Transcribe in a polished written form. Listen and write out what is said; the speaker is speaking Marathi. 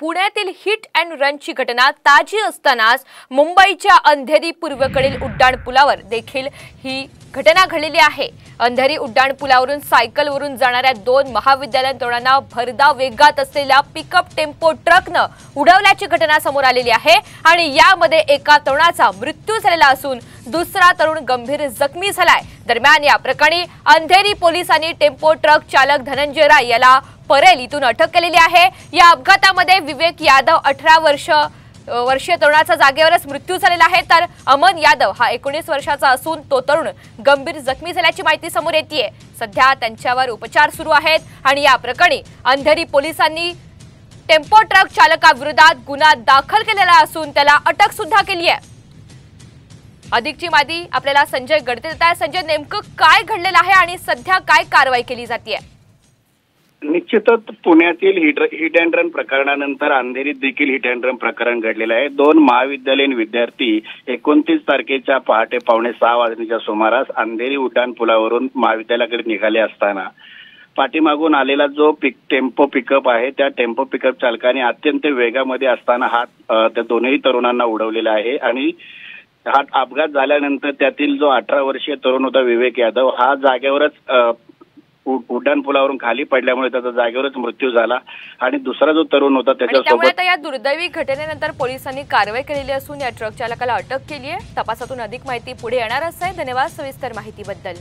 पुण्यातील हिट अँड रनची घटना ताजी असतानाच मुंबईच्या अंधेरी पूर्वेकडील उड्डाणपुलावर देखील ही घटना घडलेली आहे। अंधेरी उड्डाणपुलावरून सायकलवरून जाणाऱ्या दोन महाविद्यालयीन तरुणांना भरधाव वेगात असलेल्या पिकअप टेम्पो ट्रकने उडवल्याची घटना समोर आलेली आहे आणि यामध्ये एका तरुणाचा मृत्यू झालेला असून दुसरा तरुण गंभीर जखमी झालाय। दरम्यान या प्रकरणी अंधेरी पोलिसांनी टेम्पो ट्रक चालक धनंजय राय याला परेल इथून अटक केलेली आहे। या अपघातामध्ये विवेक यादव 18 वर्षीय तरुणाचा जागेवरच मृत्यू झालेला आहे, तर अमन यादव हा 19 वर्षाचा असून तो तरुण गंभीर जखमी झाल्याची माहिती समोर येतेय। सध्या त्यांच्यावर उपचार सुरू आहेत आणि या प्रकरणी अंधेरी पोलिसांनी टेम्पो ट्रक चालकाविरोधात गुन्हा दाखल केलेला असून त्याला अटक सुद्धा केली आहे। अधिकची माहिती आपल्याला संजय गडते देत आहे। संजय, नेमकं काय घडलेलं आहे आणि सध्या काय कारवाई केली जाते? निश्चितच पुण्यातील हिट अँड रन प्रकरणानंतर अंधेरीत देखील हिट अँड रन प्रकरण घडलेलं आहे। दोन महाविद्यालयीन विद्यार्थी 29 तारखेच्या पहाटे 5:45 वाजण्याच्या सुमारास अंधेरी उड्डाणपुलावरून महाविद्यालयाकडे निघाले असताना पाठीमागून आलेला जो टेम्पो पिकअप आहे त्या टेम्पो पिकअप चालकाने अत्यंत वेगामध्ये असताना त्या दोन्ही तरुणांना उडवलेला आहे आणि हा अपघात झाल्यानंतर त्यातील जो 18 वर्षीय तरुण होता विवेक यादव हा जागेवरच उड्डाणपुलावरून खाली पडल्यामुळे त्याचा जागेवरच मृत्यू झाला आणि दुसरा जो तरुण होता त्याच्यासोबत या दुर्दैवी घटनेनंतर पोलिसांनी कारवाई केलेली असून या ट्रक चालकाला अटक केली आहे। तपासातून अधिक माहिती पुढे येणार आहे। धन्यवाद सविस्तर माहितीबद्दल।